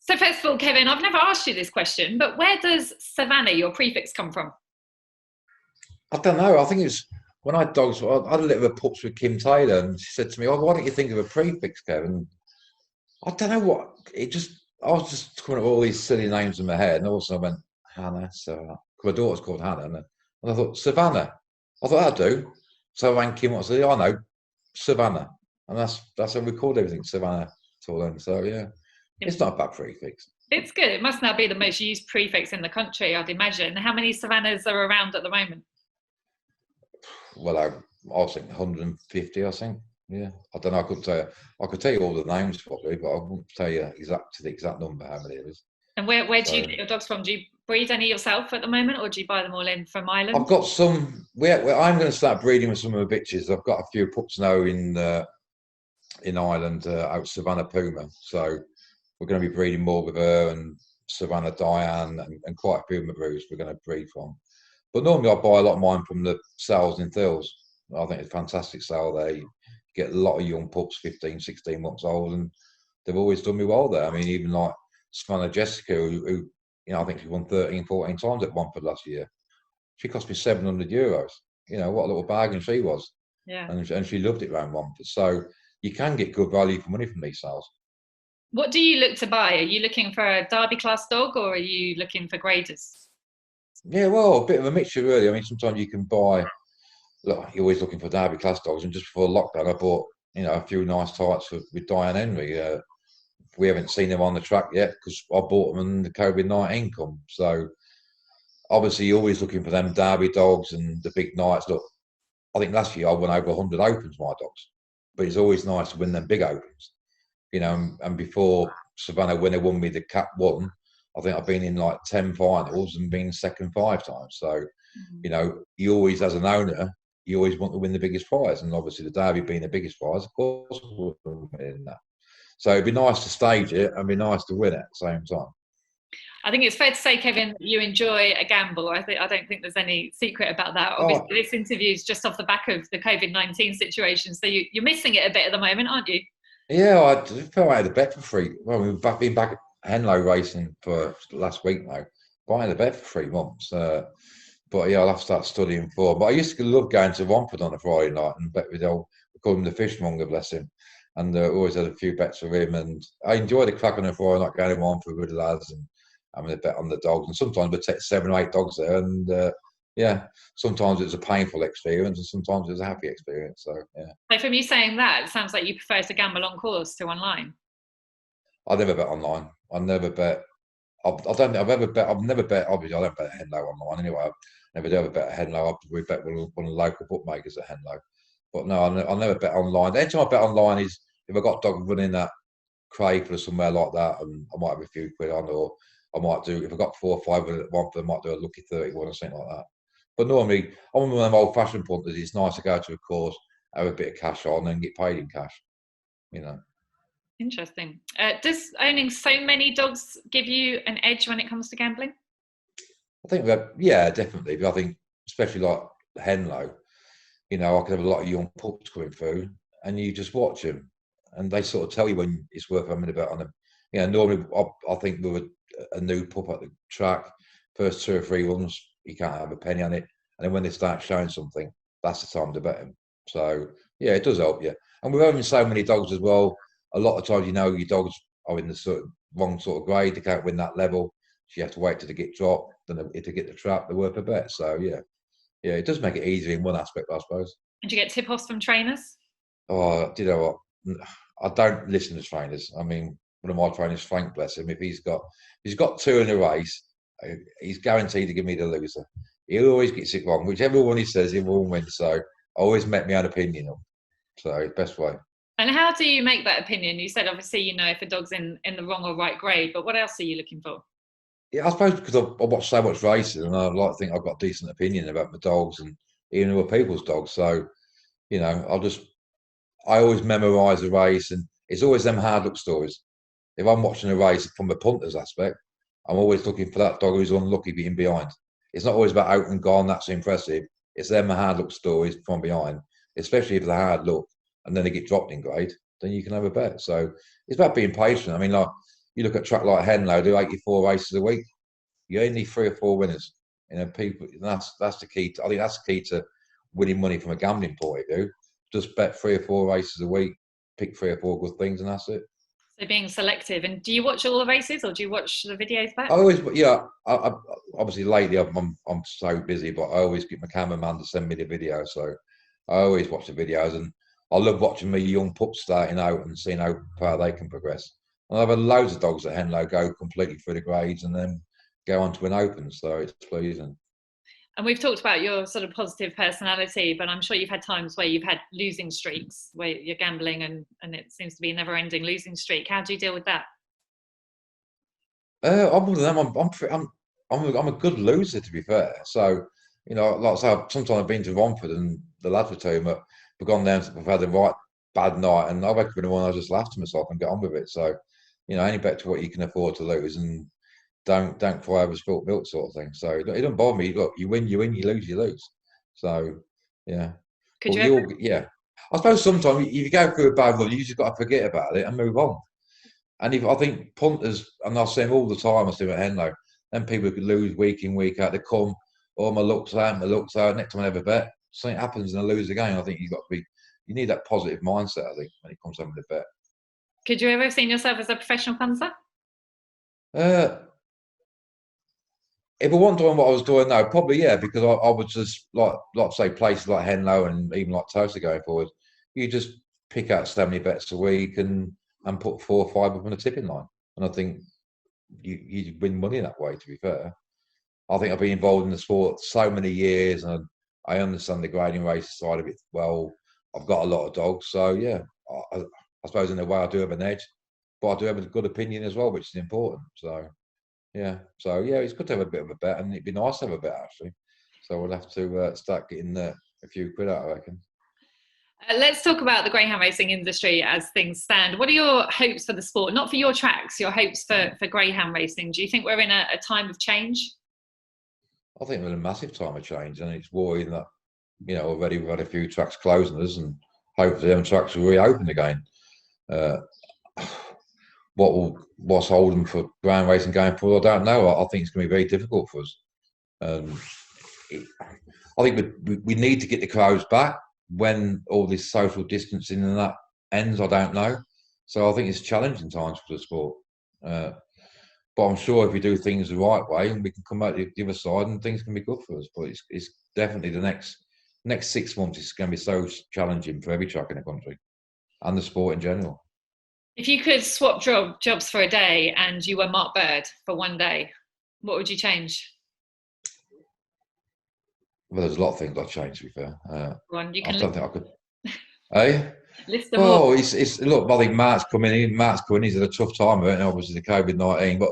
So first of all, Kevin, I've never asked you this question, but where does Savannah, your prefix, come from? I don't know. I think it's when I had dogs. I had a little bit of pups with Kim Taylor, and she said to me, "Oh, why don't you think of a prefix, Kevin?" I don't know what it just. I was just coming up with all these silly names in my head, and also I went Hannah. So 'cause my daughter's called Hannah, and I thought Savannah. I thought that'd do. So I rang Kim. I said, "Yeah, I know Savannah," and that's how we called everything Savannah. Till then, so yeah, it's not a bad prefix. It's good. It must now be the most used prefix in the country, I'd imagine. How many Savannahs are around at the moment? Well, I was thinking 150. I think. Yeah, I don't know. I couldn't tell you. I could tell you all the names probably, but I wouldn't tell you the exact number how many it is. And where do you So get your dogs from? Do you breed any yourself at the moment, or do you buy them all in from I've Ireland? got some. I'm going to start breeding with some of the bitches. I've got a few pups now in Ireland out Savannah Puma. So we're going to be breeding more with her and Savannah Diane and quite a few Maroos we're going to breed from. But normally I buy a lot of mine from the sales in Thills. I think it's a fantastic sale there. You get a lot of young pups, 15, 16 months old, and they've always done me well there. I mean, even like Savannah Jessica, who I think she won 13, 14 times at Romford last year. She cost me €700. What a little bargain she was. Yeah. And she loved it around Romford. So you can get good value for money from these sales. What do you look to buy? Are you looking for a Derby class dog, or are you looking for graders? Yeah, well, a bit of a mixture, really. I mean, sometimes you can buy. Look, you're always looking for Derby class dogs, and just before lockdown, I bought a few nice types with Diane Henry. We haven't seen them on the track yet because I bought them in the COVID-19 come. So obviously, you're always looking for them Derby dogs and the big nights. Look, I think last year I won over 100 opens, my dogs, but it's always nice to win them big opens. And before Savannah, when they won me the Cap One, I think I've been in like 10 finals and been second 5 times. So, you always, as an owner, you always want to win the biggest prize. And obviously, the Derby being the biggest prize, of course, we'll win that. So it'd be nice to stage it and be nice to win it at the same time. I think it's fair to say, Kevin, that you enjoy a gamble. I don't think there's any secret about that. Obviously, Oh, this interview is just off the back of the COVID-19 situation, so you're missing it a bit at the moment, aren't you? yeah, I felt I had a bet for free. Well, we've been back at Henlow racing for last week now. But I had a bet for 3 months. But yeah, I'll have to start studying for. But I used to love going to Romford on a Friday night and bet with we call him the fishmonger, bless him. And always had a few bets with him. And I enjoyed the crack on a Friday night going to Romford with the lads and having a bet on the dogs. And sometimes we'd take 7 or 8 dogs there. And yeah, sometimes it was a painful experience and sometimes it was a happy experience. So yeah. So from you saying that, it sounds like you prefer to gamble on course to online. I never bet online. I never bet. I don't think I've ever bet. I've never bet. Obviously, I don't bet at Henlow online anyway. I never do ever bet at Henlow. We bet with one of the local bookmakers at Henlow. But no, I never bet online. The only time I bet online is if I got a dog running at Craig or somewhere like that, and I might have a few quid on, or I might do if I got 4 or 5 at one, I might do a lucky 31 or something like that. But normally, I'm one of them old-fashioned punters. It's nice to go to a course, have a bit of cash on, and get paid in cash. You know. Interesting. Does owning so many dogs give you an edge when it comes to gambling? I think that, yeah, definitely. But I think, especially like Henlow, I could have a lot of young pups coming through, and you just watch them, and they sort of tell you when it's worth having a bet on them. Normally, I think with a new pup at the track, first 2 or 3 runs, you can't have a penny on it, and then when they start showing something, that's the time to bet them. So yeah, it does help you. And we're having so many dogs as well. A lot of times, your dogs are in the wrong sort of grade. They can't win that level. So you have to wait till they get dropped. Then if they get the trap, they're worth a bet. So yeah, it does make it easier in one aspect, I suppose. And do you get tip-offs from trainers? Oh, do you know what? I don't listen to trainers. I mean, one of my trainers, Frank, bless him, if he's got 2 in a race, he's guaranteed to give me the loser. He always gets it wrong. Whichever one he says, he will win. So I always make my own opinion on. So best way. And how do you make that opinion? You said obviously if a dog's in the wrong or right grade, but what else are you looking for? Yeah, I suppose because I watch so much racing and I like to think I've got a decent opinion about my dogs and even other people's dogs. So, I always memorise the race and it's always them hard luck stories. If I'm watching a race from a punter's aspect, I'm always looking for that dog who's unlucky being behind. It's not always about out and gone, that's impressive. It's them hard luck stories from behind, especially if they're hard luck and then they get dropped in grade, then you can have a bet. So it's about being patient. I mean, like, you look at a track like Henlow, do 84 races a week. You only need 3 or 4 winners. You know, people. That's the key. I think that's the key to winning money from a gambling point of view. Just bet 3 or 4 races a week, pick 3 or 4 good things, and that's it. So being selective. And do you watch all the races, or do you watch the videos back? I always, yeah. I obviously lately I'm so busy, but I always get my cameraman to send me the video, so I always watch the videos, and I love watching my young pups starting out and seeing how far they can progress. And I've had loads of dogs at Henlow go completely through the grades and then go on to an open, so it's pleasing. And we've talked about your sort of positive personality, but I'm sure you've had times where you've had losing streaks, where you're gambling and it seems to be a never-ending losing streak. How do you deal with that? I'm one of them. I'm a good loser, to be fair. So, you know, like I say, sometimes I've been to Romford and the lads were telling me we've gone down, we've had a right bad night, and I wake up in the morning, I just laugh to myself and get on with it. So, you know, only bet to what you can afford to lose, and don't cry over spilt milk, sort of thing. So it don't bother me. Look, you win, you lose, you lose. So yeah. Could But you ever? yeah. I suppose sometimes if you go through a bad run, you just got to forget about it and move on. And if I think punters, and I see them all the time, I see them at Henlow, then people could lose week in, week out. They come, oh, my luck's out, next time I have a bet, something happens and I lose again. I think you need that positive mindset, I think, when it comes to having a bet. Could you ever have seen yourself as a professional punter? Uh, If I wasn't doing what I was doing now, probably yeah, because I would just like say places like Henlow and even like Towcester going forward, you just pick out so many bets a week and put 4 or 5 up on a tipping line, and I think you win money that way. To be fair, I think I've been involved in the sport so many years, and I understand the grading race side of it well. I've got a lot of dogs, so yeah, I suppose in a way I do have an edge, but I do have a good opinion as well, which is important. So. Yeah, so yeah, it's good to have a bit of a bet, and it'd be nice to have a bet actually. So we'll have to start getting a few quid out, I reckon. Let's talk about the greyhound racing industry as things stand. What are your hopes for the sport? Not for your tracks, your hopes for greyhound racing. Do you think we're in a time of change? I think we're in a massive time of change, and it's worrying that already we've had a few tracks closing us, and hopefully them tracks will reopen again. Uh, what's holding for ground racing going forward, I don't know. I think it's going to be very difficult for us. I think we need to get the crowds back when all this social distancing and that ends. I don't know. So I think it's challenging times for the sport. But I'm sure if we do things the right way, and we can come out the other side, and things can be good for us. But it's definitely the next 6 months is going to be so challenging for every track in the country and the sport in general. If you could swap jobs for a day and you were Mark Bird for one day, what would you change? Well, there's a lot of things I'd change, to be fair. You I can don't think I could. Hey? list them all. Well, it's look, I think Matt's coming in. He's had a tough time of it, and obviously the COVID-19. But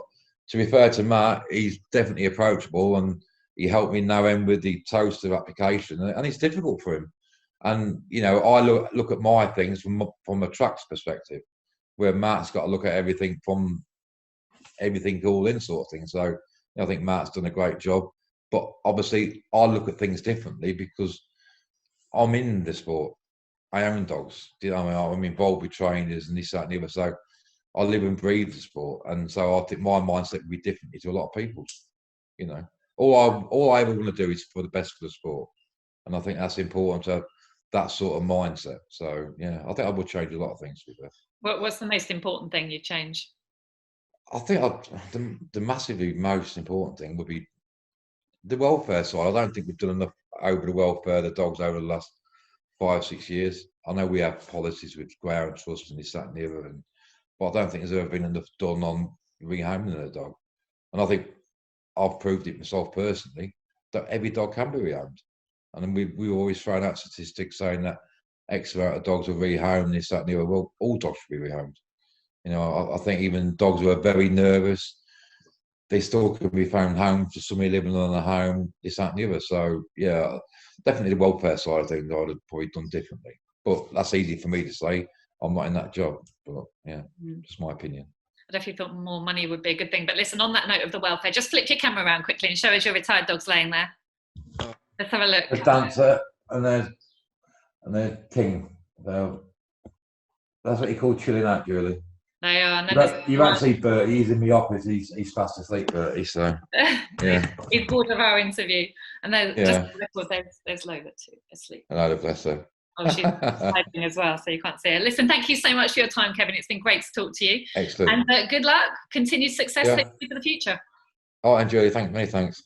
to be fair to Matt, he's definitely approachable, and he helped me now end with the Towcester application, and it's difficult for him. And I look at my things from a track's perspective, where Matt's got to look at everything from everything all in sort of thing. So I think Matt's done a great job. But obviously, I look at things differently because I'm in the sport. I own dogs. I'm involved with trainers and this, that, and the other. So I live and breathe the sport, and so I think my mindset would be differently to a lot of people's. All I ever want to do is for the best for the sport, and I think that's important to have that sort of mindset. So yeah, I think I would change a lot of things with that. What's the most important thing you'd change? I think the massively most important thing would be the welfare side. I don't think we've done enough over the welfare of the dogs over the last 5-6 years. I know we have policies with Greyhound Trust and this, that, and the other, but I don't think there's ever been enough done on rehoming a dog. And I think I've proved it myself personally that every dog can be rehomed. And then we've always thrown out statistics saying that X amount of dogs are rehomed, this, that, and the other. Well, all dogs should be rehomed. I think even dogs who are very nervous, they still can be found home for somebody living on a home, this, that, and the other. So, yeah, definitely the welfare side of things I'd have probably done differently. But that's easy for me to say. I'm not in that job. But, yeah, just my opinion. I definitely thought more money would be a good thing. But listen, on that note of the welfare, just flip your camera around quickly and show us your retired dogs laying there. Let's have a look. There's Dancer and there's King. That's what you call chilling out, Julie. They are. You've actually Bertie. He's in the office. He's fast asleep, Bertie. So yeah, he's bored of our interview, and then yeah. there's Lola too asleep. Hello, bless her. Oh, she's typing as well, so you can't see her. Listen, thank you so much for your time, Kevin. It's been great to talk to you. Excellent. And good luck, continued success for the future. Oh, and Julie, many thanks.